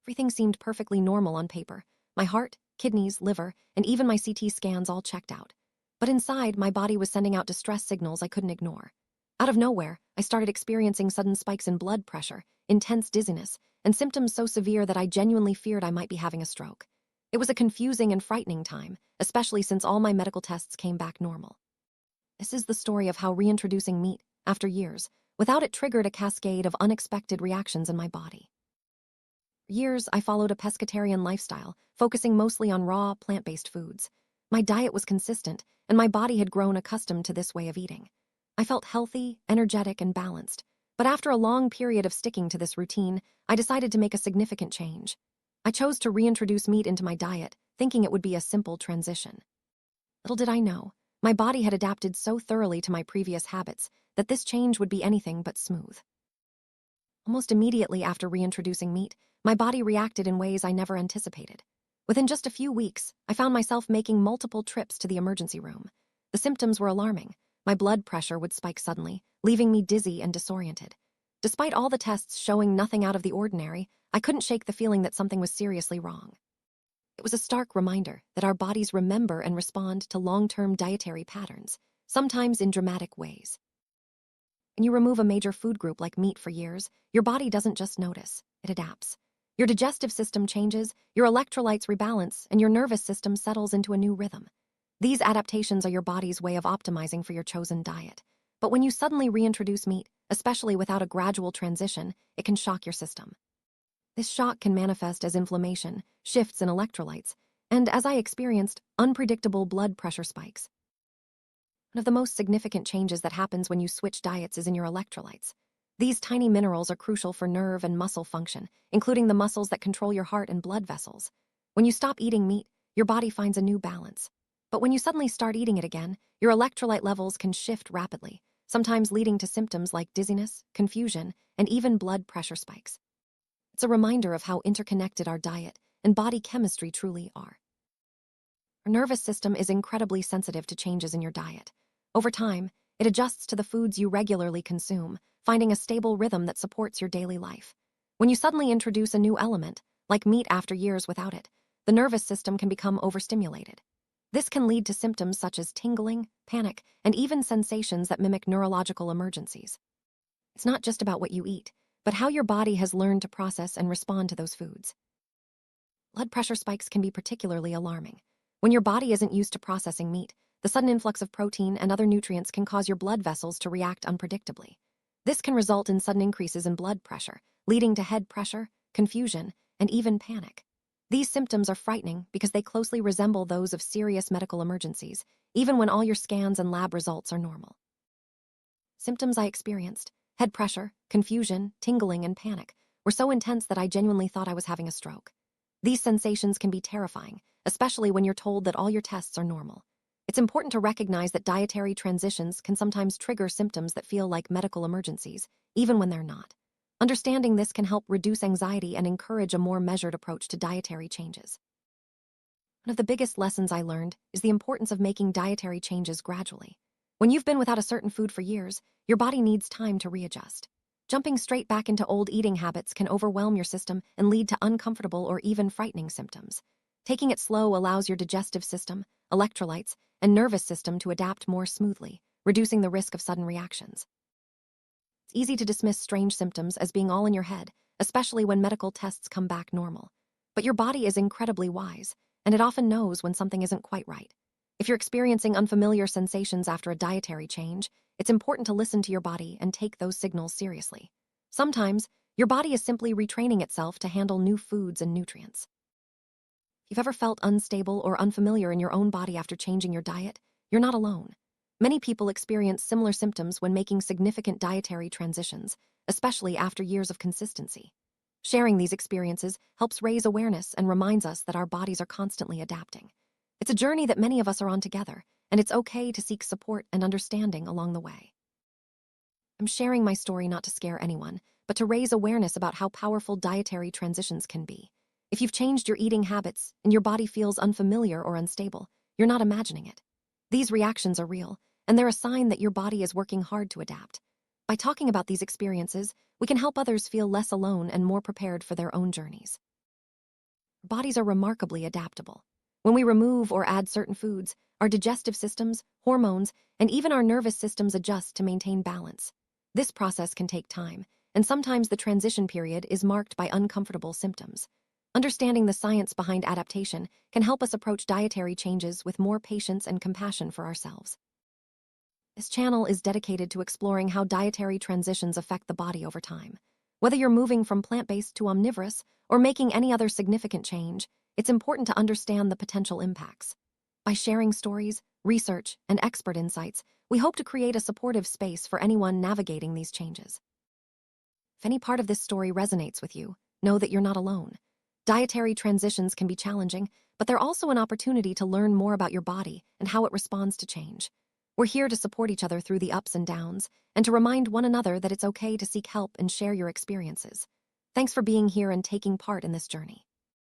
Everything seemed perfectly normal on paper. My heart, kidneys, liver, and even my CT scans all checked out. But inside, my body was sending out distress signals I couldn't ignore. Out of nowhere, I started experiencing sudden spikes in blood pressure, intense dizziness, and symptoms so severe that I genuinely feared I might be having a stroke. It was a confusing and frightening time, especially since all my medical tests came back normal. This is the story of how reintroducing meat, after years, without it triggered a cascade of unexpected reactions in my body. For years, I followed a pescatarian lifestyle, focusing mostly on raw, plant-based foods. My diet was consistent, and my body had grown accustomed to this way of eating. I felt healthy, energetic, and balanced. But after a long period of sticking to this routine, I decided to make a significant change. I chose to reintroduce meat into my diet, thinking it would be a simple transition. Little did I know, my body had adapted so thoroughly to my previous habits that this change would be anything but smooth. Almost immediately after reintroducing meat, my body reacted in ways I never anticipated. Within just a few weeks, I found myself making multiple trips to the emergency room. The symptoms were alarming. My blood pressure would spike suddenly, leaving me dizzy and disoriented. Despite all the tests showing nothing out of the ordinary, I couldn't shake the feeling that something was seriously wrong. It was a stark reminder that our bodies remember and respond to long-term dietary patterns, sometimes in dramatic ways. When you remove a major food group like meat for years, your body doesn't just notice, it adapts. Your digestive system changes, your electrolytes rebalance, and your nervous system settles into a new rhythm. These adaptations are your body's way of optimizing for your chosen diet. But when you suddenly reintroduce meat, especially without a gradual transition, it can shock your system. This shock can manifest as inflammation, shifts in electrolytes, and, as I experienced, unpredictable blood pressure spikes. One of the most significant changes that happens when you switch diets is in your electrolytes. These tiny minerals are crucial for nerve and muscle function, including the muscles that control your heart and blood vessels. When you stop eating meat, your body finds a new balance. But when you suddenly start eating it again, your electrolyte levels can shift rapidly, sometimes leading to symptoms like dizziness, confusion, and even blood pressure spikes. It's a reminder of how interconnected our diet and body chemistry truly are. Our nervous system is incredibly sensitive to changes in your diet. Over time, it adjusts to the foods you regularly consume, finding a stable rhythm that supports your daily life. When you suddenly introduce a new element, like meat after years without it, the nervous system can become overstimulated. This can lead to symptoms such as tingling, panic, and even sensations that mimic neurological emergencies. It's not just about what you eat, but how your body has learned to process and respond to those foods. Blood pressure spikes can be particularly alarming. When your body isn't used to processing meat, the sudden influx of protein and other nutrients can cause your blood vessels to react unpredictably. This can result in sudden increases in blood pressure, leading to head pressure, confusion, and even panic. These symptoms are frightening because they closely resemble those of serious medical emergencies, even when all your scans and lab results are normal. Symptoms I experienced, head pressure, confusion, tingling, and panic, were so intense that I genuinely thought I was having a stroke. These sensations can be terrifying, especially when you're told that all your tests are normal. It's important to recognize that dietary transitions can sometimes trigger symptoms that feel like medical emergencies, even when they're not. Understanding this can help reduce anxiety and encourage a more measured approach to dietary changes. One of the biggest lessons I learned is the importance of making dietary changes gradually. When you've been without a certain food for years, your body needs time to readjust. Jumping straight back into old eating habits can overwhelm your system and lead to uncomfortable or even frightening symptoms. Taking it slow allows your digestive system, electrolytes, and nervous system to adapt more smoothly, reducing the risk of sudden reactions. It's easy to dismiss strange symptoms as being all in your head, especially when medical tests come back normal. But your body is incredibly wise, and it often knows when something isn't quite right. If you're experiencing unfamiliar sensations after a dietary change, it's important to listen to your body and take those signals seriously. Sometimes, your body is simply retraining itself to handle new foods and nutrients. If you've ever felt unstable or unfamiliar in your own body after changing your diet, you're not alone. Many people experience similar symptoms when making significant dietary transitions, especially after years of consistency. Sharing these experiences helps raise awareness and reminds us that our bodies are constantly adapting. It's a journey that many of us are on together, and it's okay to seek support and understanding along the way. I'm sharing my story not to scare anyone, but to raise awareness about how powerful dietary transitions can be. If you've changed your eating habits and your body feels unfamiliar or unstable, you're not imagining it. These reactions are real, and they're a sign that your body is working hard to adapt. By talking about these experiences, we can help others feel less alone and more prepared for their own journeys. bodies are remarkably adaptable. When we remove or add certain foods, our digestive systems, hormones, and even our nervous systems adjust to maintain balance. This process can take time, and sometimes the transition period is marked by uncomfortable symptoms. Understanding the science behind adaptation can help us approach dietary changes with more patience and compassion for ourselves. This channel is dedicated to exploring how dietary transitions affect the body over time. Whether you're moving from plant-based to omnivorous or making any other significant change, it's important to understand the potential impacts. By sharing stories, research, and expert insights, we hope to create a supportive space for anyone navigating these changes. If any part of this story resonates with you, know that you're not alone. Dietary transitions can be challenging, but they're also an opportunity to learn more about your body and how it responds to change. We're here to support each other through the ups and downs, and to remind one another that it's okay to seek help and share your experiences. Thanks for being here and taking part in this journey.